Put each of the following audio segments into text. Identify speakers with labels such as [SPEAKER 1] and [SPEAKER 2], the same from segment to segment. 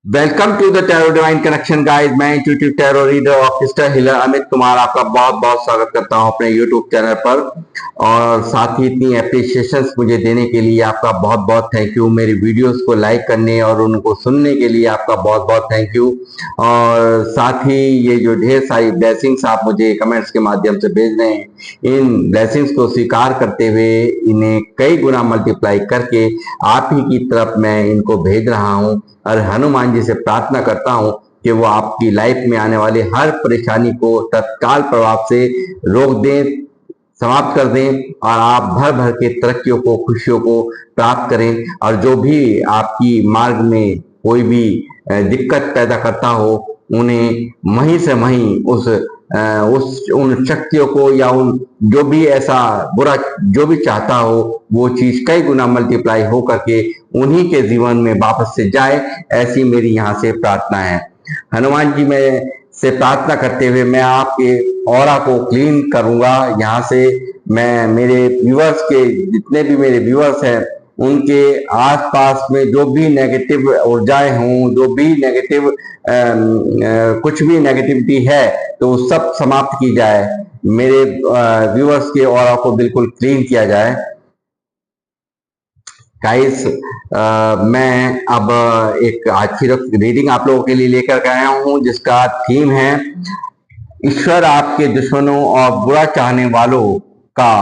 [SPEAKER 1] Welcome to the tarot divine connection guys. मैं intuitive tarot reader और crystal healer Amit Kumar आपका बहुत बहुत स्वागत करता हूं अपने यूट्यूब चैनल पर। और साथ ही इतनी एप्रिसिएशंस मुझे देने के लिए आपका बहुत बहुत थैंक यू। मेरी वीडियोस को लाइक करने और उनको सुनने के लिए आपका बहुत बहुत थैंक यू। और साथ ही ये जो ढेर सारी ब्लेसिंग्स आप मुझे कमेंट्स के माध्यम से भेज रहे हैं, इन ब्लेसिंग्स को स्वीकार करते हुए इन्हें कई गुना मल्टीप्लाई करके आप ही की तरफ मैं इनको भेज रहा हूं। और हनुमान जी से प्रार्थना करता हूं कि वो आपकी लाइफ में आने वाली हर परेशानी को तत्काल प्रभाव से रोक दें, समाप्त कर दें और आप भर भर के तरक्कियों को, खुशियों को प्राप्त करें। और जो भी आपकी मार्ग में कोई भी दिक्कत पैदा करता हो, उन्हें वहीं से वहीं उन शक्तियों को या उन जो भी ऐसा बुरा जो भी चाहता हो, वो चीज कई गुना मल्टीप्लाई हो करके उन्हीं के जीवन में वापस से जाए, ऐसी मेरी यहाँ से प्रार्थना है। हनुमान जी में से प्रार्थना करते हुए मैं आपके ऑरा को क्लीन करूंगा यहाँ से। मैं मेरे व्यूअर्स के जितने भी मेरे व्यूअर्स हैं, उनके आसपास में जो भी नेगेटिव ऊर्जाएं हों, जो भी नेगेटिव कुछ भी नेगेटिविटी है, तो सब समाप्त की जाए। मेरे व्यूअर्स के ऑरा को बिल्कुल क्लीन किया जाए। गाइस, मैं अब एक आज की रीडिंग आप लोगों के लिए लेकर आया हूं, जिसका थीम है ईश्वर आपके दुश्मनों और बुरा चाहने वालों का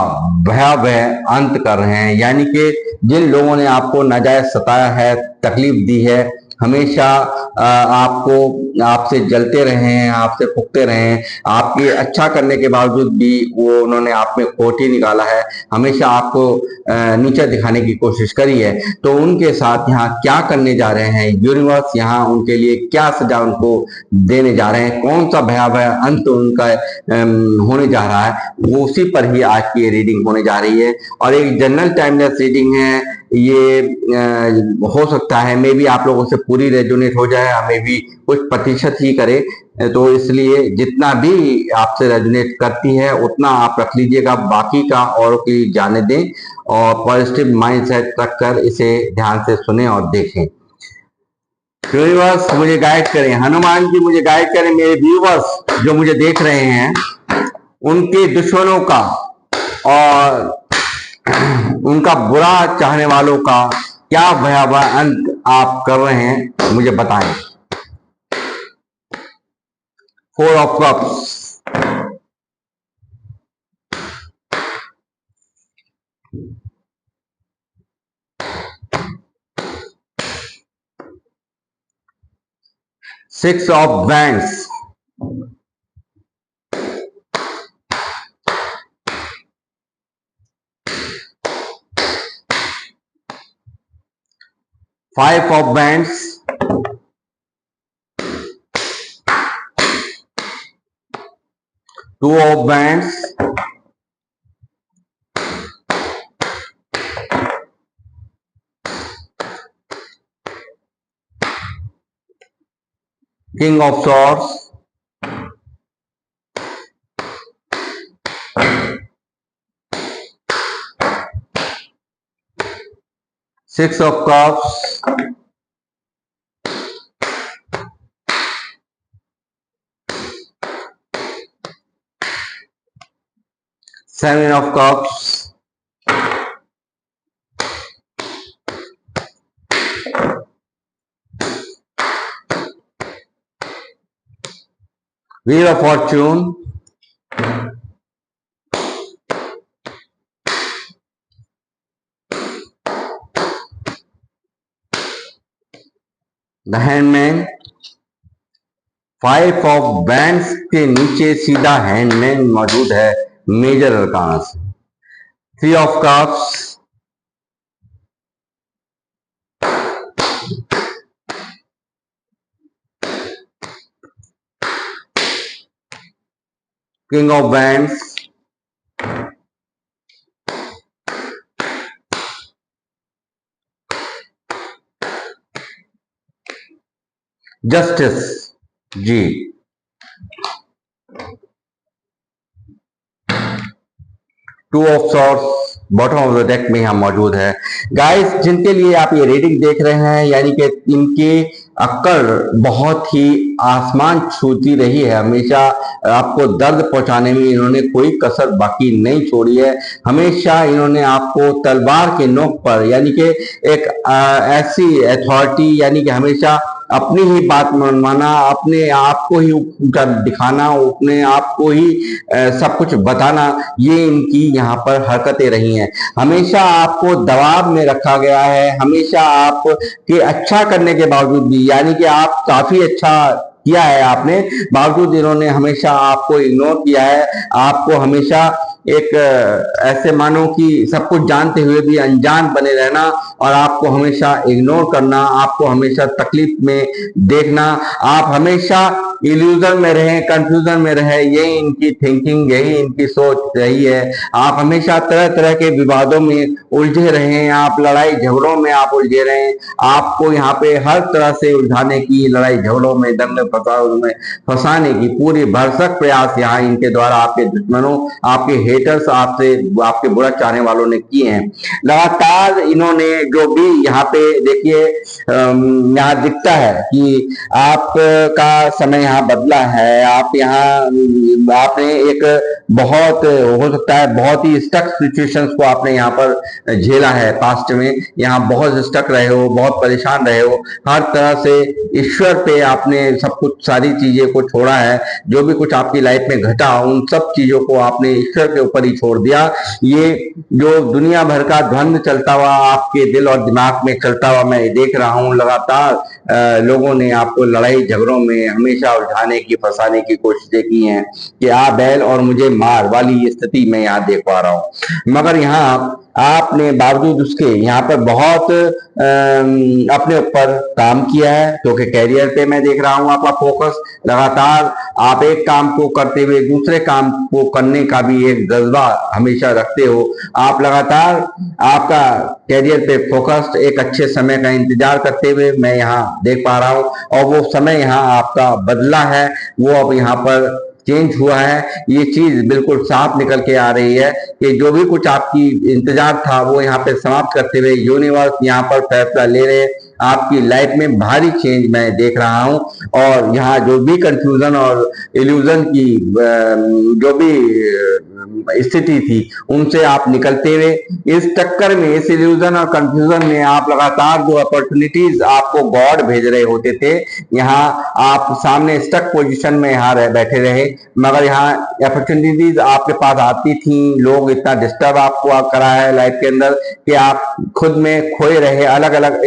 [SPEAKER 1] भयावह अंत कर रहे हैं। यानी कि जिन लोगों ने आपको नाजायज सताया है, तकलीफ दी है, हमेशा आपको आपसे जलते रहे हैं, आपसे फूकते रहे हैं, आपके अच्छा करने के बावजूद भी वो उन्होंने आप में खोट ही निकाला है, हमेशा आपको नीचा दिखाने की कोशिश करी है। तो उनके साथ यहाँ क्या करने जा रहे हैं यूनिवर्स, यहाँ उनके लिए क्या सजा उनको देने जा रहे हैं, कौन सा भयावह अंत उनका होने जा रहा है, वो उसी पर ही आज की ये रीडिंग होने जा रही है। और एक जनरल टाइमलेस रीडिंग है ये। हो सकता है मे भी आप लोगों से पूरी रेजोनेट हो जाए, मे भी कुछ प्रतिशत ही करे। तो इसलिए जितना भी आपसे रेजोनेट करती है उतना आप रख लीजिएगा, बाकी का और की जाने दें और पॉजिटिव माइंडसेट रखकर इसे ध्यान से सुने और देखें। यूनिवर्स मुझे गाइड करें, हनुमान जी मुझे गाइड करें, मेरे व्यूवर्स जो मुझे देख रहे हैं उनके दुश्मनों का और उनका बुरा चाहने वालों का क्या भयावह अंत आप कर रहे हैं, मुझे बताएं। 4 of cups, six of wands, five of wands, two of wands, king of swords, six of cups, seven of cups, wheel of fortune, the hanged man. Five of bands के नीचे सीधा हैंडमैन मौजूद है मेजर अरकाना से। Three of cups, king of bands, justice जी, two of swords, bottom of the deck में यहाँ मौजूद है। गाइस, जिनके लिए आप ये रीडिंग देख रहे हैं, यानी कि इनकी अक्कड़ बहुत ही आसमान छूती रही है, हमेशा आपको दर्द पहुंचाने में इन्होंने कोई कसर बाकी नहीं छोड़ी है। हमेशा इन्होंने आपको तलवार के नोक पर, यानी कि एक ऐसी अथॉरिटी, यानी कि हमेशा अपनी ही बात मनवाना, अपने आप को ही ऊंचा दिखाना, अपने आप को ही सब कुछ बताना, ये इनकी यहाँ पर हरकतें रही हैं। हमेशा आपको दबाव में रखा गया है, हमेशा आप के अच्छा करने के बावजूद भी, यानी कि आप काफी अच्छा किया है आपने, बावजूद इन्होंने हमेशा आपको इग्नोर किया है। आपको हमेशा एक ऐसे मानो कि सब कुछ जानते हुए भी अनजान बने रहना, और आपको हमेशा इग्नोर करना, आपको हमेशा तकलीफ में देखना, आप हमेशा इल्यूजन में रहे, कंफ्यूजन में रहे, यही इनकी थिंकिंग, यही इनकी सोच रही है। आप हमेशा तरह तरह के विवादों में उलझे रहे, आप लड़ाई झगड़ों में आप उलझे रहे, आपको यहाँ पे हर तरह से उलझाने की, लड़ाई झगड़ों में, दंगे फसाद में फंसाने की पूरी भरसक प्रयास यहाँ इनके द्वारा आपके दुश्मनों, आपके हेटर्स, आपसे आपके बुरा चाहने वालों ने किए हैं। लगातार इन्होंने जो भी यहाँ पे देखिए, यहाँ दिखता है कि आपका समय यहाँ बदला है। आप यहाँ आपने एक बहुत हो सकता है बहुत ही स्टक सिचुएशंस को आपने यहाँ पर झेला है पास्ट में, यहाँ बहुत स्टक रहे हो, बहुत परेशान रहे हो, हर तरह से ईश्वर पे आपने सब कुछ, सारी चीजें को छोड़ा है। जो भी कुछ आपकी लाइफ में घटा, उन सब चीजों को आपने ईश्वर के ऊपर ही छोड़ दिया। ये जो दुनिया भर का द्वंद्व चलता हुआ आपके दिल और दिमाग में चलता हुआ मैं देख रहा हूँ, लगातार लोगों ने आपको लड़ाई झगड़ों में हमेशा उलझाने की, फंसाने की कोशिशें की हैं कि आ बैल और मुझे मार वाली स्थिति में यहाँ देख पा रहा हूँ। मगर यहाँ आपने बावजूद उसके यहाँ पर बहुत अपने ऊपर काम किया है, क्योंकि कैरियर पे मैं देख रहा हूँ आपका फोकस लगातार, आप एक काम को करते हुए दूसरे काम को करने का भी एक जज्बा हमेशा रखते हो। आप लगातार आपका कैरियर पे फोकस्ड, एक अच्छे समय का इंतजार करते हुए मैं यहाँ देख पा रहा हूँ, और वो समय यहाँ आपका बदला है, वो अब यहाँ पर चेंज हुआ है। ये चीज बिल्कुल साफ निकल के आ रही है कि जो भी कुछ आपकी इंतजार था वो यहाँ पे समाप्त करते हुए यूनिवर्स यहाँ पर फैसला ले रहे हैं। आपकी लाइफ में भारी चेंज मैं देख रहा हूँ, और यहाँ जो भी कंफ्यूजन और इल्यूजन की जो भी स्थिति थी, उनसे आप निकलते हुए इस टक्कर में, इस इल्यूजन और कंफ्यूजन में आप लगातार जो अपॉर्चुनिटीज आपको गॉड भेज रहे होते थे, यहाँ आप सामने स्टक पोजीशन में यहाँ बैठे रहे, मगर यहाँ अपॉर्चुनिटीज आपके पास आती थी। लोग इतना डिस्टर्ब आपको करा है लाइफ के अंदर कि आप खुद में खोए रहे, अलग अलग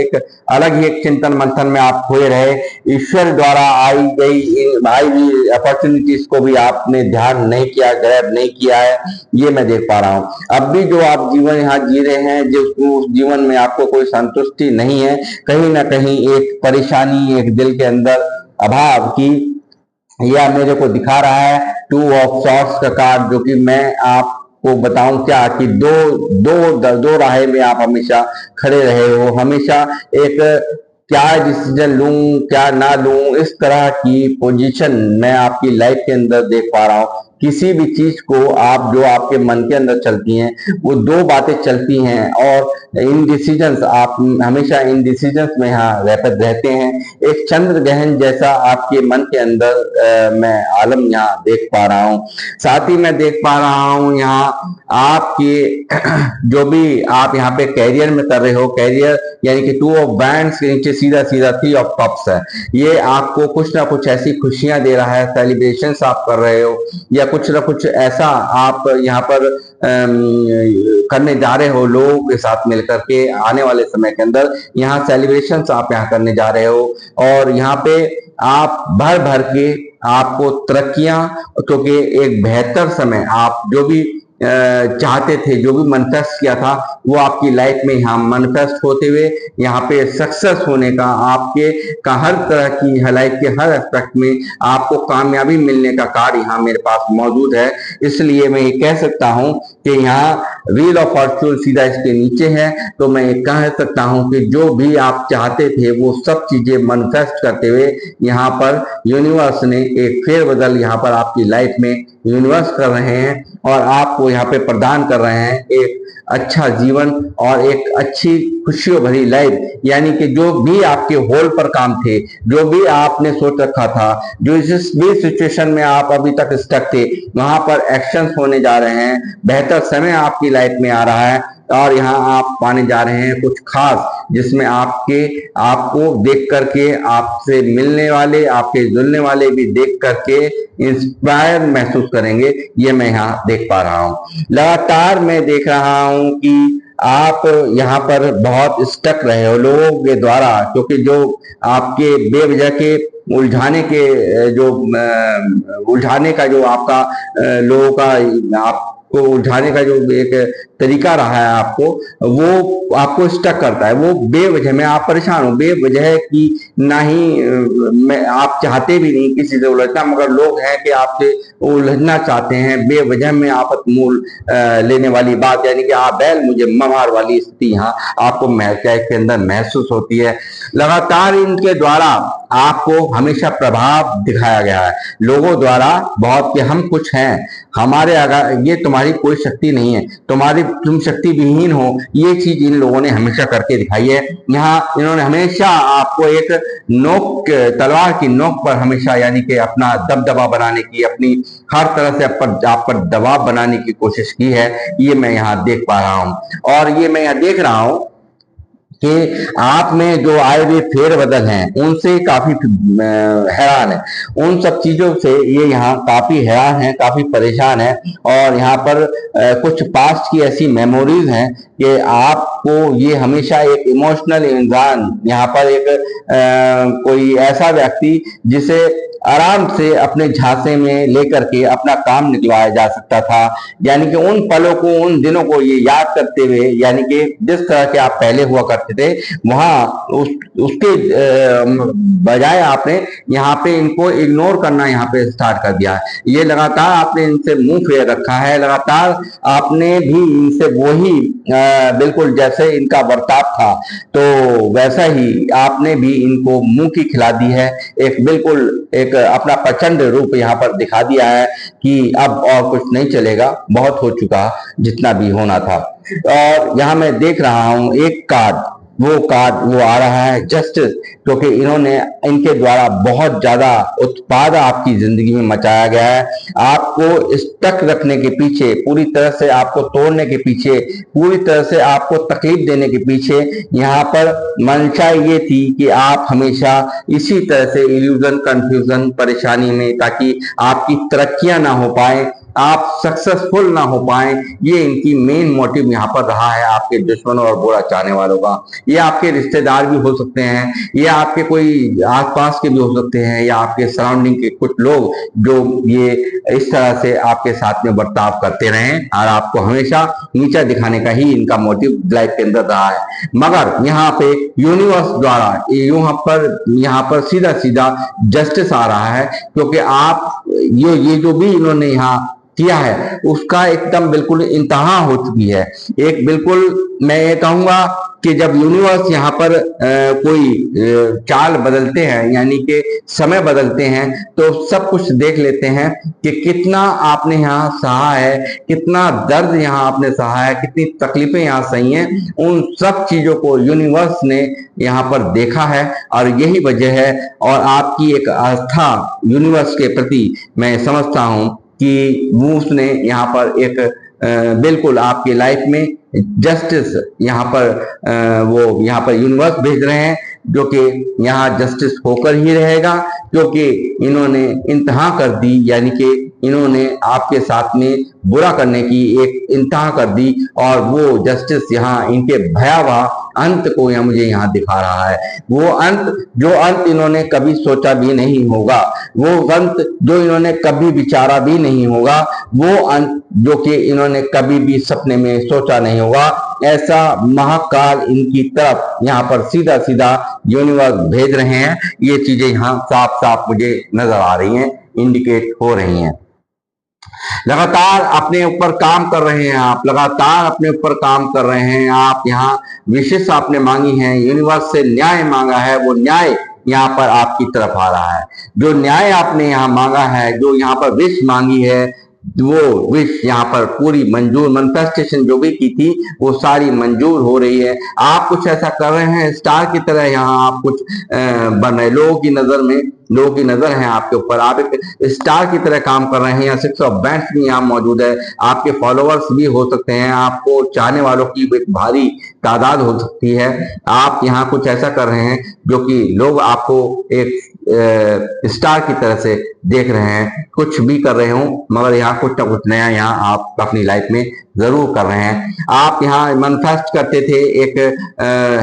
[SPEAKER 1] ही एक चिंतन मंथन में आप खोए रहे। ईश्वर द्वारा आई हुई अपॉर्चुनिटीज को भी आपने ध्यान नहीं किया, ग्रैब नहीं किया है, ये मैं देख पा रहा हूँ। अब भी जो आप जीवन यहाँ जी रहे हैं, जो उस जीवन में आपको कोई संतुष्टि नहीं है, कहीं ना कहीं एक परेशानी, एक दिल के अंदर अभाव की, यह मेरे को दिखा रहा है 2 ऑफ सॉर्ड्स का कार्ड, जो कि मैं आपको बताऊं क्या कि दो राहें में आप हमेशा खड़े रहे हो, हमेशा एक क्या डिसीजन लूं क्या ना लूं, इस तरह की पोजीशन मैं आपकी लाइफ के अंदर देख पा रहा हूं। किसी भी चीज को आप, जो आपके मन के अंदर चलती हैं, वो दो बातें चलती हैं, और इन डिसीजंस, आप हमेशा इन डिसीजंस में यहाँ रहते हैं। एक चंद्र ग्रहण जैसा आपके मन के अंदर मैं आलम यहाँ देख पा रहा हूँ। साथ ही मैं देख पा रहा हूँ यहाँ आपके जो भी आप यहाँ पे कैरियर में कर रहे हो, कैरियर यानी कि 2 ऑफ वैंड्स के नीचे सीधा 3 ऑफ कप्स है। ये आपको कुछ ना कुछ ऐसी खुशियां दे रहा है, सेलिब्रेशंस आप कर रहे हो, या कुछ ना कुछ ऐसा आप यहाँ पर करने जा रहे हो लोगों के साथ मिलकर के। आने वाले समय के अंदर यहाँ सेलिब्रेशंस आप यहाँ करने जा रहे हो, और यहाँ पे आप भर भर के आपको तरक्कियां, क्योंकि एक बेहतर समय आप जो भी चाहते थे, जो भी मैनिफेस्ट किया था, वो आपकी लाइफ में यहाँ मैनिफेस्ट होते हुए यहाँ पे सक्सेस होने का, आपके का हर तरह की लाइफ के हर एस्पेक्ट में आपको कामयाबी मिलने का कार्ड यहाँ मेरे पास मौजूद है। इसलिए मैं ये कह सकता हूँ कि यहाँ व्हील ऑफ फॉर्चून सीधा इसके नीचे है, तो मैं ये कह सकता हूँ कि जो भी आप चाहते थे वो सब चीजें मैनिफेस्ट करते हुए यहाँ पर यूनिवर्स ने एक फेरबदल यहाँ पर आपकी लाइफ में यूनिवर्स कर रहे हैं, और आपको यहाँ पे प्रदान कर रहे हैं एक अच्छा जीवन और एक अच्छी खुशियों भरी लाइफ। यानी कि जो भी आपके होल पर काम थे, जो भी आपने सोच रखा था, जो जिस भी सिचुएशन में आप अभी तक स्टक थे, वहां पर एक्शंस होने जा रहे हैं। बेहतर समय आपकी लाइफ में आ रहा है और यहाँ आप पाने जा रहे हैं कुछ खास, जिसमें आपको देख करके आपसे मिलने वाले, आपके जुड़ने वाले भी देख करके इंस्पायर महसूस करेंगे। ये मैं यहाँ देख पा रहा हूँ। लगातार मैं देख रहा हूँ कि आप यहाँ पर बहुत स्टक रहे हो लोगों के द्वारा, क्योंकि जो आपके बेवजह के उलझाने के जो उलझाने का जो आपका लोगों का आपको उलझाने का जो एक तरीका रहा है, वो आपको स्टक करता है। वो बेवजह में आप परेशान हो, बेवजह की ना ही आप चाहते भी नहीं किसी से उलझना, मगर लोग हैं कि आपसे उलझना चाहते हैं बेवजह में आपत मूल लेने वाली बात, यानी कि आप बैल मुझे ममार वाली स्थिति यहाँ आपको के अंदर महसूस होती है। लगातार इनके द्वारा आपको हमेशा प्रभाव दिखाया गया है लोगों द्वारा बहुत, कि हम कुछ हैं, हमारे अगर ये तुम्हारी कोई शक्ति नहीं है, तुम शक्ति विहीन हो। ये चीज इन लोगों ने हमेशा करके दिखाई है। यहाँ इन्होंने हमेशा आपको एक नोक, तलवार की नोक पर हमेशा, यानी कि अपना दबदबा बनाने की, अपनी हर तरह से आप पर दबाव बनाने की कोशिश की है। ये मैं यहाँ देख पा रहा हूँ और ये मैं यहाँ देख रहा हूँ कि आप में जो आए हुए फेरबदल हैं उनसे काफी हैरान है। उन सब चीजों से ये यहाँ काफी हैरान है, काफी परेशान है। और यहाँ पर कुछ पास्ट की ऐसी मेमोरीज हैं कि आपको ये हमेशा एक इमोशनल इंसान, यहाँ पर एक कोई ऐसा व्यक्ति जिसे आराम से अपने झांसे में लेकर के अपना काम निकलवाया जा सकता था। यानी कि उन पलों को, उन दिनों को ये याद करते हुए, यानी कि जिस तरह के आप पहले हुआ करते थे वहां उसके बजाय आपने यहाँ पे इनको इग्नोर करना यहाँ पे स्टार्ट कर दिया है। ये लगातार आपने इनसे मुंह फेर रखा है, लगातार आपने भी इनसे वही बिल्कुल जैसे इनका बर्ताव था तो वैसा ही आपने भी इनको मुंह की खिला दी है। एक बिल्कुल एक अपना प्रचंड रूप यहाँ पर दिखा दिया है कि अब और कुछ नहीं चलेगा, बहुत हो चुका जितना भी होना था। और यहाँ मैं देख रहा हूं एक कार्ड, वो आ रहा है जस्टिस, क्योंकि इन्होंने, इनके द्वारा बहुत ज्यादा उत्पाद आपकी जिंदगी में मचाया गया है। आपको स्टक रखने के पीछे, पूरी तरह से आपको तोड़ने के पीछे, पूरी तरह से आपको तकलीफ देने के पीछे यहाँ पर मंशा ये थी कि आप हमेशा इसी तरह से इल्यूजन, कंफ्यूजन, परेशानी में, ताकि आपकी तरक्कियां ना हो पाए, आप सक्सेसफुल ना हो पाए। ये इनकी मेन मोटिव यहाँ पर रहा है आपके दुश्मनों और बुरा चाहने वालों का। ये आपके रिश्तेदार भी हो सकते हैं, ये आपके कोई आसपास के भी हो सकते हैं, या आपके सराउंडिंग के कुछ लोग जो ये इस तरह से आपके साथ में बर्ताव करते रहे और आपको हमेशा नीचा दिखाने का ही इनका मोटिव लाइफ के अंदर रहा है। मगर यहाँ पे यूनिवर्स द्वारा यहाँ पर सीधा सीधा जस्टिस आ रहा है, क्योंकि आप ये जो भी इन्होंने यहाँ किया है उसका एकदम बिल्कुल इंतहा हो चुकी है। एक बिल्कुल मैं ये कहूंगा कि जब यूनिवर्स यहाँ पर कोई चाल बदलते हैं, यानी कि समय बदलते हैं, तो सब कुछ देख लेते हैं कि कितना आपने यहाँ सहा है, कितना दर्द यहाँ आपने सहा है, कितनी तकलीफें यहाँ सही हैं। उन सब चीजों को यूनिवर्स ने यहाँ पर देखा है और यही वजह है। और आपकी एक आस्था यूनिवर्स के प्रति मैं समझता हूँ कि वो उसने यहाँ पर एक बिल्कुल आपकी लाइफ में जस्टिस यहाँ पर वो यहाँ पर यूनिवर्स भेज रहे हैं, जो कि यहाँ जस्टिस होकर ही रहेगा, क्योंकि इन्होंने इंतहा कर दी, यानी कि इन्होंने आपके साथ में बुरा करने की एक इंतहा कर दी। और वो जस्टिस यहाँ इनके भयावह अंत को यहाँ मुझे यहाँ दिखा रहा है। वो अंत, जो अंत इन्होंने कभी सोचा भी नहीं होगा, वो अंत जो इन्होंने कभी विचारा भी नहीं होगा, वो अंत जो कि इन्होंने कभी भी सपने में सोचा नहीं होगा, ऐसा महाकाल इनकी तरफ यहाँ पर सीधा सीधा यूनिवर्स भेज रहे हैं। ये चीजें यहाँ साफ साफ मुझे नजर आ रही हैं, इंडिकेट हो रही हैं। लगातार अपने ऊपर काम कर रहे हैं आप, लगातार अपने ऊपर काम कर रहे हैं आप। यहाँ विशेष आपने मांगी है, यूनिवर्स से न्याय मांगा है, वो न्याय यहाँ पर आपकी तरफ आ रहा है। जो न्याय आपने यहाँ मांगा है, जो यहाँ पर विश मांगी है, वो विश यहाँ पर पूरी मंजूर, मैनिफेस्टेशन जो भी की थी वो सारी मंजूर हो रही है। आप कुछ ऐसा कर रहे हैं स्टार की तरह, यहाँ आप कुछ बन रहे, लोगों की नजर में, लोगों की नजर है आपके ऊपर, आप एक स्टार की तरह काम कर रहे हैं। यहाँ 6 ऑफ बैंड्स भी यहाँ मौजूद है, आपके फॉलोअर्स भी हो सकते हैं, आपको चाहने वालों की एक भारी तादाद हो सकती है। आप यहाँ कुछ ऐसा कर रहे हैं जो कि लोग आपको एक स्टार की तरह से देख रहे हैं। कुछ भी कर रहे हो मगर यहाँ कुछ ना कुछ नया यहाँ आप अपनी लाइफ में जरूर कर रहे हैं। आप यहाँ मैनिफेस्ट करते थे एक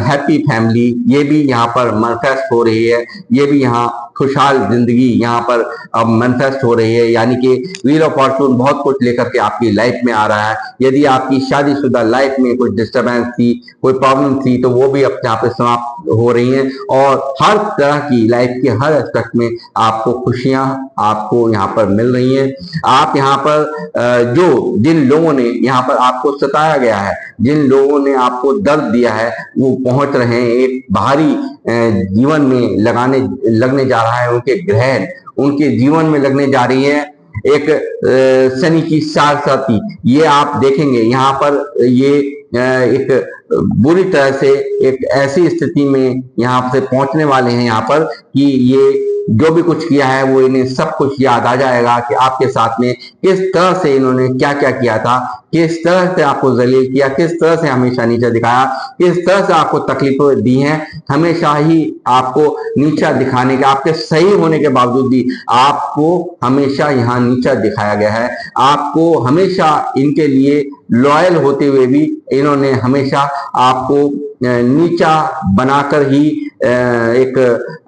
[SPEAKER 1] हैप्पी फैमिली, ये भी यहाँ पर मैनिफेस्ट हो रही है। ये भी यहाँ खुशहाल जिंदगी यहाँ पर अब मैनिफेस्ट हो रही है, यानी कि व्हील ऑफ फॉर्चून बहुत कुछ लेकर के आपकी लाइफ में आ रहा है। यदि आपकी शादीशुदा लाइफ में कुछ डिस्टर्बेंस थी, कोई प्रॉब्लम थी, तो वो भी अब यहाँ पे समाप्त हो रही हैं और हर तरह की लाइफ के हर एस्पेक्ट में आपको खुशियां आपको यहाँ पर मिल रही हैं। आप यहाँ पर जिन लोगों ने यहाँ पर आपको सताया गया है, जिन लोगों ने आपको दर्द दिया है, वो पहुंच रहे हैं एक भारी जीवन में लगने जा रहा है। उनके ग्रहण उनके जीवन में लगने जा रही है। एक शनि की साढ़साती ये आप देखेंगे यहाँ पर, ये एक बुरी तरह से एक ऐसी स्थिति में यहाँ से पहुंचने वाले हैं यहाँ पर कि ये जो भी कुछ किया है वो इन्हें सब कुछ याद आ जाएगा कि आपके साथ में किस तरह से इन्होंने क्या क्या किया था, किस तरह से आपको जलील किया, किस तरह से हमेशा नीचा दिखाया, किस तरह से आपको तकलीफें दी हैं। हमेशा ही आपको नीचा दिखाने के, आपके सही होने के बावजूद भी आपको हमेशा यहाँ नीचा दिखाया गया है। आपको हमेशा इनके लिए लॉयल होते हुए भी इन्होंने हमेशा आपको नीचा बनाकर ही एक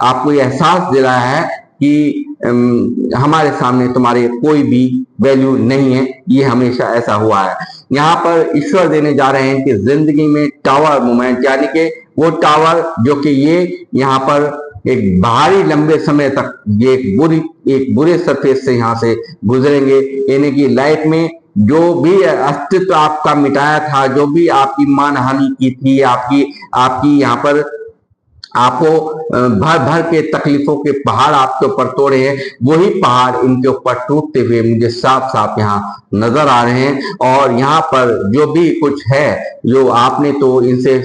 [SPEAKER 1] आपको ये एहसास दिलाया है कि हमारे सामने तुम्हारे कोई भी वैल्यू नहीं है। ये हमेशा ऐसा हुआ है। यहाँ पर ईश्वर देने जा रहे हैं कि जिंदगी में टावर मोमेंट, यानी कि वो टावर जो कि ये यहाँ पर एक भारी लंबे समय तक ये एक बुरे सरफेस से यहाँ से गुजरेंगे। यानी कि लाइफ में जो भी अस्तित्व आपका मिटाया था, जो भी आपकी मानहानि की थी, आपकी यहाँ पर आपको भर भर के तकलीफों के पहाड़ आपके ऊपर तोड़े हैं, वही पहाड़ इनके ऊपर टूटते हुए मुझे साफ साफ यहाँ नजर आ रहे हैं। और यहाँ पर जो भी कुछ है, जो आपने तो इनसे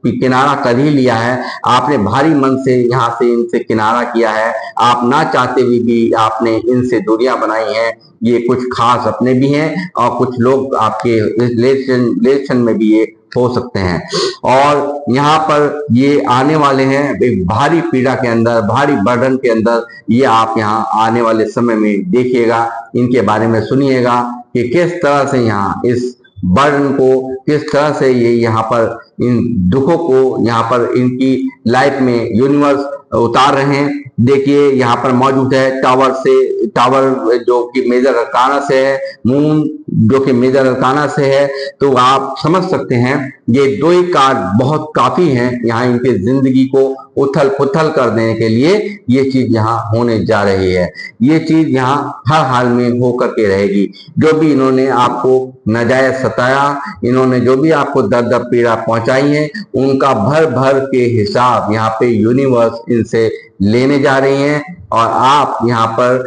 [SPEAKER 1] किनारा कर ही लिया है, आपने भारी मन से यहाँ से इनसे किनारा किया है। आप ना चाहते हुए भी आपने इनसे दूरियां बनाई हैं। ये कुछ खास अपने भी हैं और कुछ लोग आपके रिलेशन में भी ये हो सकते हैं। और यहाँ पर ये आने वाले हैं एक भारी पीड़ा के अंदर, भारी बर्डन के अंदर। ये आप यहाँ आने वाले समय में देखिएगा, इनके बारे में सुनिएगा कि किस तरह से यहाँ इस बर्डन को, किस तरह से ये यहाँ पर इन दुखों को यहाँ पर इनकी लाइफ में यूनिवर्स उतार रहे हैं। देखिए यहाँ पर मौजूद है टावर जो कि मेजर अरकाना से है, मून जो कि मेजर अरकाना से है। तो आप समझ सकते हैं ये दो ही कार्ड बहुत काफी हैं यहाँ इनके जिंदगी को उथल पुथल कर देने के लिए। ये चीज यहाँ होने जा रही है, ये चीज यहाँ हर हाल में होकर के रहेगी। जो भी इन्होंने आपको नाजायज सताया, इन्होंने जो भी आपको दर्द पीड़ा पहुंचाई है, उनका भर भर के हिसाब यहाँ पे यूनिवर्स इनसे लेने जा रही हैं। और आप यहाँ पर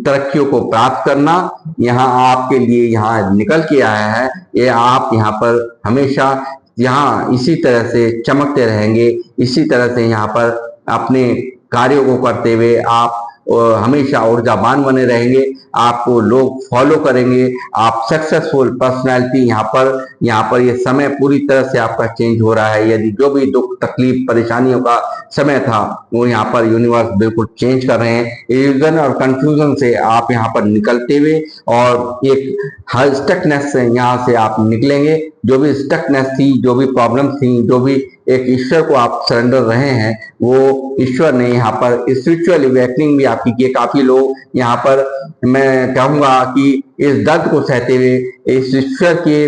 [SPEAKER 1] तरक्कियों को प्राप्त करना यहाँ आपके लिए यहाँ निकल के आया है। ये आप यहाँ पर हमेशा यहाँ इसी तरह से चमकते रहेंगे, इसी तरह से यहाँ पर अपने कार्यों को करते हुए आप हमेशा ऊर्जावान बने रहेंगे। आपको लोग फॉलो करेंगे, आप सक्सेसफुल पर्सनालिटी यहाँ पर ये समय पूरी तरह से आपका चेंज हो रहा है। यदि जो भी दुख तकलीफ परेशानियों का समय था वो यहाँ पर यूनिवर्स बिल्कुल चेंज कर रहे हैं। इल्यूजन और कंफ्यूजन से आप यहाँ पर निकलते हुए और एक हर स्टकनेस से यहाँ से आप निकलेंगे। जो भी स्टकनेस थी, जो भी प्रॉब्लम थी, जो भी एक ईश्वर को आप सरेंडर रहे हैं, वो ईश्वर ने यहाँ पर स्पिरिचुअल अवेकनिंग भी आपकी की। काफी लोग यहाँ पर मैं कहूंगा कि इस दर्द को सहते हुए इस ईश्वर के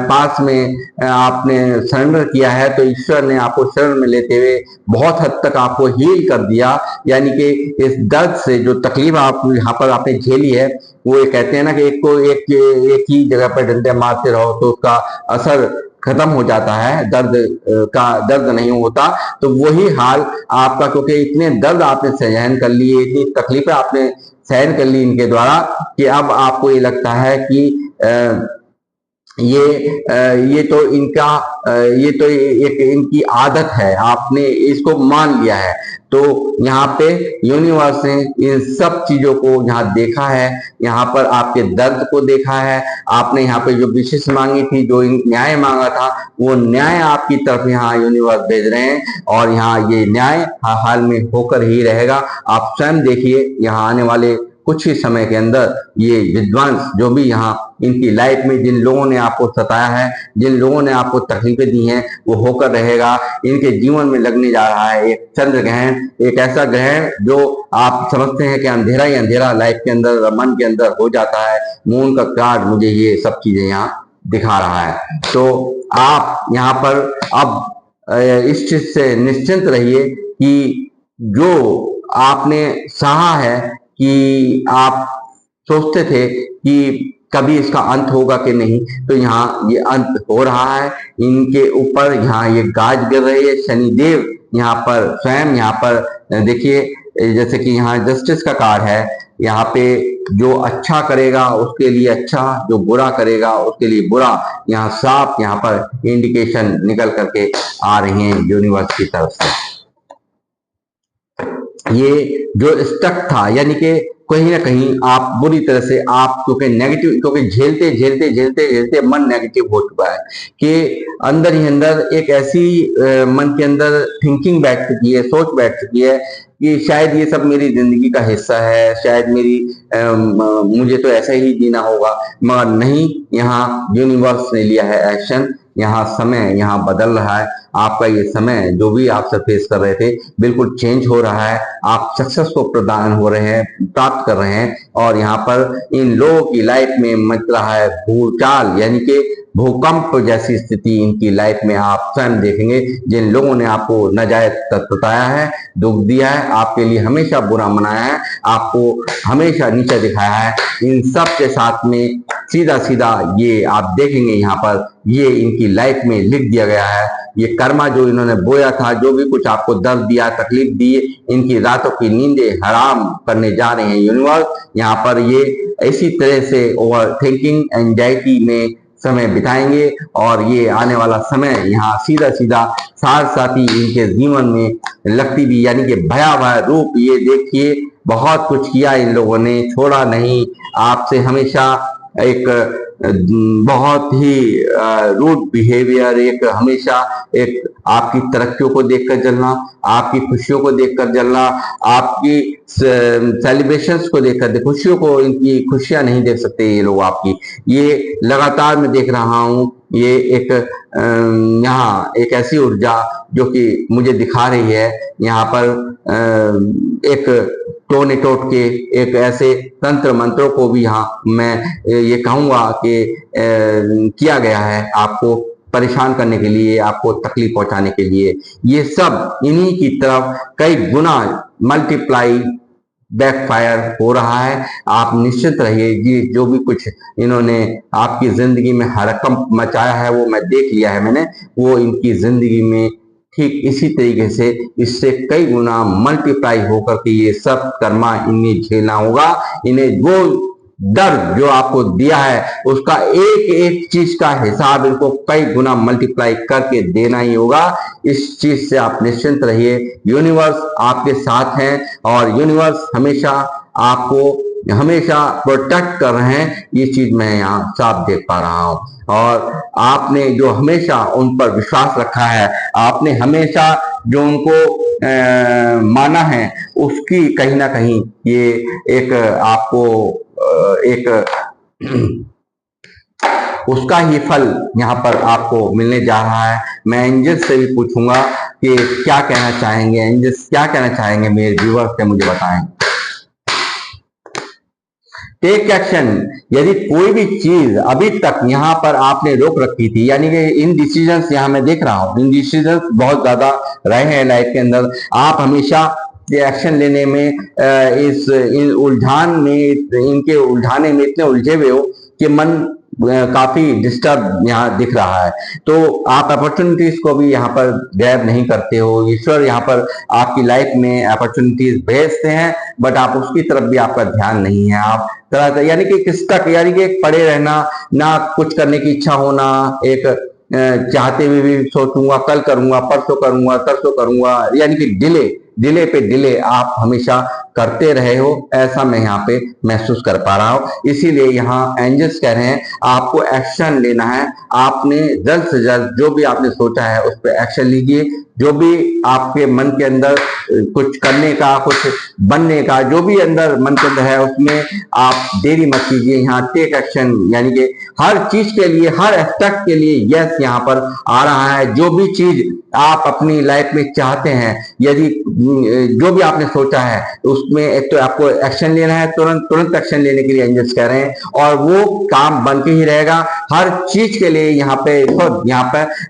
[SPEAKER 1] पास में आपने सरेंडर किया है, तो ईश्वर ने आपको शरण में लेते हुए बहुत हद तक आपको हील कर दिया। यानी कि इस दर्द से जो तकलीफ आप यहाँ पर आपने झेली है, वो ये कहते हैं ना कि एक ही जगह पर डंडे मारते रहो तो उसका असर खत्म हो जाता है, दर्द का दर्द नहीं होता, तो वही हाल आपका, क्योंकि इतने दर्द आपने सहन कर लिए, इतनी तकलीफें आपने सहन कर ली इनके द्वारा, कि अब आपको ये लगता है कि ये तो इनका ये तो एक इनकी आदत है, आपने इसको मान लिया है। तो यहाँ पे यूनिवर्स ने इन सब चीजों को यहाँ देखा है, यहाँ पर आपके दर्द को देखा है, आपने यहाँ पे जो विशेष मांगी थी, जो न्याय मांगा था, वो न्याय आपकी तरफ यहाँ यूनिवर्स भेज रहे हैं, और यहाँ ये न्याय हाल में होकर ही रहेगा। आप स्वयं देखिए, यहाँ आने वाले कुछ ही समय के अंदर ये विध्वंस जो भी यहाँ इनकी लाइफ में जिन लोगों ने आपको सताया है, जिन लोगों ने आपको तकलीफें दी हैं, वो होकर रहेगा। इनके जीवन में लगने जा रहा है एक चंद्र ग्रहण, एक ऐसा ग्रहण जो आप समझते हैं कि अंधेरा ही अंधेरा लाइफ के अंदर, मन के अंदर हो जाता है। मून का कार्ड मुझे ये सब चीजें यहाँ दिखा रहा है। तो आप यहाँ पर अब इस चीज से निश्चिंत रहिए कि जो आपने सहा है, कि आप सोचते थे कि कभी इसका अंत होगा कि नहीं, तो यहाँ ये अंत हो रहा है। इनके ऊपर यहाँ ये गाज गिर रही है। शनिदेव यहाँ पर स्वयं, यहाँ पर देखिए, जैसे कि यहाँ जस्टिस का कार्ड है, यहाँ पे जो अच्छा करेगा उसके लिए अच्छा, जो बुरा करेगा उसके लिए बुरा, यहाँ साफ यहाँ पर इंडिकेशन निकल करके आ रही है यूनिवर्स की तरफ से। ये जो स्टक था, यानी कि कहीं ना कहीं आप बुरी तरह से, आप क्योंकि नेगेटिव, क्योंकि झेलते झेलते झेलते झेलते मन नेगेटिव हो चुका है, कि अंदर ही अंदर एक ऐसी मन के अंदर थिंकिंग बैठ चुकी है, सोच बैठ चुकी है कि शायद ये सब मेरी जिंदगी का हिस्सा है, शायद मुझे तो ऐसा ही जीना होगा। मगर नहीं, यहाँ यूनिवर्स ने लिया है एक्शन, यहाँ समय यहाँ बदल रहा है। आपका ये समय जो भी आप सब फेस कर रहे थे, बिल्कुल चेंज हो रहा है। आप सक्सेस को प्रदान हो रहे हैं, प्राप्त कर रहे हैं, और यहाँ पर इन लोगों की लाइफ में मच रहा है भूचाल, यानी कि भूकंप जैसी स्थिति इनकी लाइफ में आप स्वयं देखेंगे। जिन लोगों ने आपको नाजायज सताया है, दुख दिया है, आपके लिए हमेशा बुरा मनाया है, आपको हमेशा नीचा दिखाया है, इन सब के साथ में सीधा सीधा ये आप देखेंगे, यहाँ पर ये इनकी लाइफ में लिख दिया गया है। ये कर्मा जो इन्होंने बोया था, जो भी कुछ आपको दर्द दिया, तकलीफ दी, इनकी रातों की नींदें हराम करने जा रहे हैं यूनिवर्स। यहाँ पर ये इसी तरह से ओवर थिंकिंग, एंजाइटी में समय बिताएंगे, और ये आने वाला समय यहाँ सीधा सीधा साथ साथी इनके जीवन में लगती भी, यानी कि भयावह रूप। ये देखिए, बहुत कुछ किया इन लोगों ने, छोड़ा नहीं, आपसे हमेशा एक बहुत ही रूड बिहेवियर, एक हमेशा एक आपकी तरक्कियों को देखकर जलना, आपकी खुशियों को देखकर जलना, आपकी सेलिब्रेशंस को देखकर, खुशियों को, इनकी खुशियां नहीं देख सकते ये लोग आपकी। ये लगातार मैं देख रहा हूं, ये एक यहाँ एक ऐसी ऊर्जा जो कि मुझे दिखा रही है, यहाँ पर एक टोने टोट के एक ऐसे तंत्र मंत्रों को भी यहाँ मैं ये कहूंगा कि किया गया है आपको परेशान करने के लिए, आपको तकलीफ पहुंचाने के लिए। ये सब इन्हीं की तरफ कई गुना मल्टीप्लाई बैकफायर हो रहा है। आप निश्चित रहिए, ये जो भी कुछ इन्होंने आपकी जिंदगी में हड़कंप मचाया है, वो मैं देख लिया है मैंने, वो इनकी जिंदगी में ठीक इसी तरीके से इससे कई गुना मल्टीप्लाई होकर के ये सब कर्मा इन्हें झेलना होगा। इन्हें वो दर्द जो आपको दिया है, उसका एक एक चीज का हिसाब इनको कई गुना मल्टीप्लाई करके देना ही होगा। इस चीज से आप निश्चिंत रहिए, यूनिवर्स आपके साथ है, और यूनिवर्स हमेशा आपको हमेशा प्रोटेक्ट कर रहे हैं। ये चीज मैं यहाँ साफ देख पा रहा हूँ, और आपने जो हमेशा उन पर विश्वास रखा है, आपने हमेशा जो उनको माना है, उसकी कहीं ना कहीं ये एक आपको एक उसका ही फल यहाँ पर आपको मिलने जा रहा है। मैं एंजल्स से भी पूछूंगा कि क्या कहना चाहेंगे, एंजल्स क्या कहना चाहेंगे मेरे व्यूअर्स से, मुझे बताएं। Take action. यदि कोई भी चीज अभी तक यहाँ पर आपने रोक रखी थी, यानी कि इन डिसीजंस, यहाँ मैं देख रहा हूँ इन डिसीजंस बहुत ज्यादा रहे हैं लाइफ के अंदर, आप हमेशा एक्शन लेने में इन उलझान में, इनके उलझाने में इतने उलझे हुए हो कि मन काफी डिस्टर्ब यहाँ दिख रहा है। तो आप अपॉर्चुनिटीज को भी यहाँ पर ग्रैब नहीं करते हो। ईश्वर यहाँ पर आपकी लाइफ में अपॉर्चुनिटीज भेजते हैं, बट आप उसकी तरफ भी आपका ध्यान नहीं है। आप तरह तरह यानी कि किस तक, यानी कि पड़े रहना, ना कुछ करने की इच्छा होना, एक चाहते हुए भी सोचूंगा, कल करूंगा, परसों करूंगा, तरसों करूंगा, यानी कि डिले डिले पे डिले आप हमेशा करते रहे हो, ऐसा मैं यहाँ पे महसूस कर पा रहा हूँ। इसीलिए यहाँ एंजल्स कह रहे हैं आपको एक्शन लेना है। आपने जल्द से जल्द जो भी आपने सोचा है उस पर एक्शन लीजिए। जो भी आपके मन के अंदर कुछ करने का, कुछ बनने का, जो भी अंदर मन के अंदर है उसमें आप देरी मत कीजिए। यहाँ टेक एक्शन, यानी कि हर चीज के लिए, हर एस्पेक्ट के लिए यस यहाँ पर आ रहा है। जो भी चीज आप अपनी लाइफ में चाहते हैं, यदि जो भी आपने सोचा है उसमें एक तो आपको एक्शन लेना है, तुरंत तुरंत एक्शन लेने के लिए एंजल्स कह रहे हैं, और वो काम बन के ही रहेगा। हर चीज के लिए यहाँ पे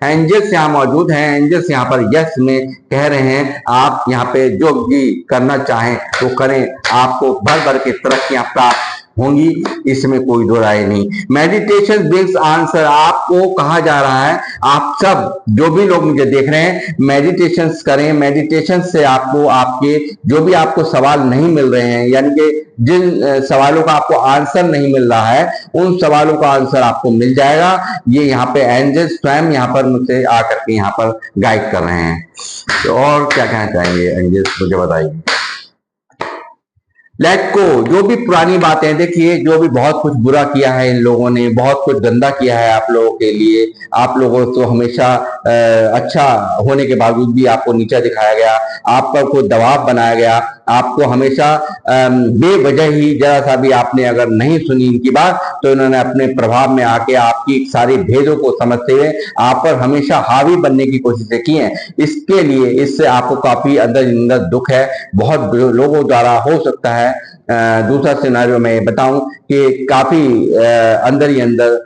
[SPEAKER 1] एंजल्स यहाँ मौजूद हैं। एंजल्स यहाँ पर यस में कह रहे हैं आप यहाँ पे जो भी करना चाहें वो करें, आपको भर भर के तरक्कियां प्राप्त होंगी, इसमें कोई दो राय नहीं। मेडिटेशन ब्रिंग्स आंसर, आपको कहा जा रहा है आप सब जो भी लोग मुझे देख रहे हैं मेडिटेशन करें। मेडिटेशन से आपको आपके जो भी आपको सवाल नहीं मिल रहे हैं, यानी कि जिन सवालों का आपको आंसर नहीं मिल रहा है, उन सवालों का आंसर आपको मिल जाएगा। ये यहाँ पे एंजल स्वयं यहाँ पर मुझसे आकर के यहाँ पर गाइड कर रहे हैं। तो और क्या कहना चाहेंगे एंजल, मुझे बताइए। लेट गो, जो भी पुरानी बातें, देखिए जो भी बहुत कुछ बुरा किया है इन लोगों ने, बहुत कुछ गंदा किया है आप लोगों के लिए, आप लोगों को हमेशा अच्छा होने के बावजूद भी आपको नीचा दिखाया गया, आप पर कोई दबाव बनाया गया, आपको हमेशा बेवजह ही जरा सा भी आपने अगर नहीं सुनी इनकी बात तो इन्होंने अपने प्रभाव में आके आपकी सारी भेदों को समझते हुए आप पर हमेशा हावी बनने की कोशिशें की हैं। इसके लिए, इससे आपको काफी अंदर अंदर दुख है, बहुत लोगों द्वारा हो सकता है। दूसरा सिनेरियो मैं बताऊं कि काफी अंदर ही अंदर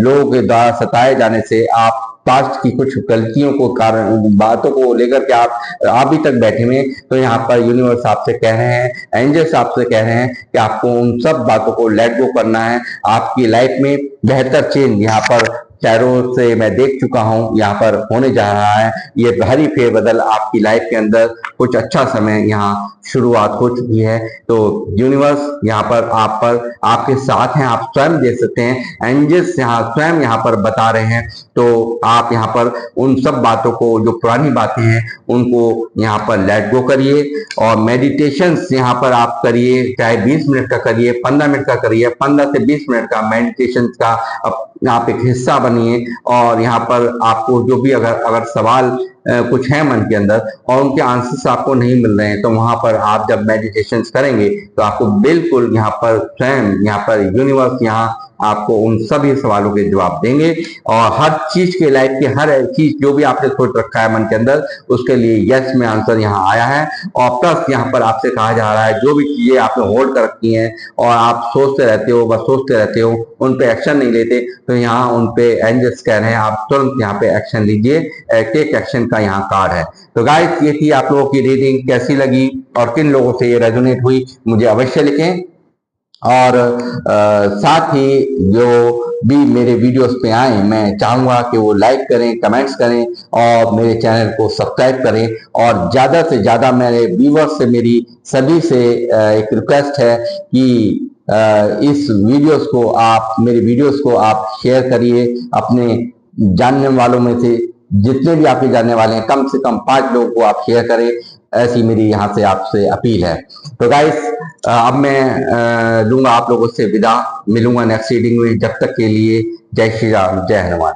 [SPEAKER 1] लोगों के द्वारा सताए जाने से आप पास्ट की कुछ गलतियों को कारण, बातों को लेकर के आप अभी तक बैठे हुए, तो यहाँ पर यूनिवर्स आपसे कह रहे हैं, एंजल्स आपसे कह रहे हैं कि आपको उन सब बातों को लेट गो करना है। आपकी लाइफ में बेहतर चेंज यहाँ पर टैरो से मैं देख चुका हूं यहाँ पर होने जा रहा है। ये भारी फेरबदल आपकी लाइफ के अंदर कुछ अच्छा समय यहाँ शुरुआत हो चुकी है। तो यूनिवर्स यहाँ पर आपके साथ हैं, आप स्वयं देख सकते हैं। एंजल्स यहाँ स्वयं यहाँ पर बता रहे हैं। तो आप यहाँ पर उन सब बातों को, जो पुरानी बातें हैं उनको यहाँ पर लेट गो करिए, और मेडिटेशन यहाँ पर आप करिए, चाहे 20 मिनट का करिए, 15 मिनट का करिए, 15 से 20 मिनट का मेडिटेशन का आप एक हिस्सा बनिए। और यहाँ पर आपको जो भी अगर सवाल कुछ है मन के अंदर और उनके आंसर्स आपको नहीं मिल रहे हैं, तो वहां पर आप जब मेडिटेशन करेंगे तो आपको बिल्कुल यहाँ पर स्वयं यहाँ पर यूनिवर्स यहाँ आपको उन सभी सवालों के जवाब देंगे। और हर चीज के लाइफ के हर चीज जो भी आपने सोच रखा है मन के अंदर, उसके लिए यस में आंसर यहाँ आया है। और प्लस यहाँ पर आपसे कहा जा रहा है जो भी चीजें आपने होल्ड कर रखी हैं और आप सोचते रहते हो, बस सोचते रहते हो, उन पे एक्शन नहीं लेते, तो यहाँ उन पे एंजल्स कह रहे हैं आप तुरंत यहाँ पे एक्शन लीजिए। टेक एक्शन का यहाँ कार्ड है। तो गाइस, ये थी आप लोगों की रीडिंग, कैसी लगी और किन लोगों से ये रेजोनेट हुई मुझे अवश्य लिखें। और साथ ही जो भी मेरे वीडियोस पे आए, मैं चाहूंगा कि वो लाइक करें, कमेंट्स करें और मेरे चैनल को सब्सक्राइब करें। और ज्यादा से ज्यादा मेरे व्यूवर्स से, मेरी सभी से एक रिक्वेस्ट है कि इस वीडियोस को आप, मेरे वीडियोस को आप शेयर करिए अपने जानने वालों में से, जितने भी आपके जानने वाले हैं कम से कम 5 लोगों को आप शेयर करें, ऐसी मेरी यहाँ से आपसे अपील है। तो गाइस, अब मैं लूंगा आप लोगों से विदा, मिलूंगा नेक्स्ट रीडिंग में। जब तक के लिए जय श्री राम, जय हनुमान।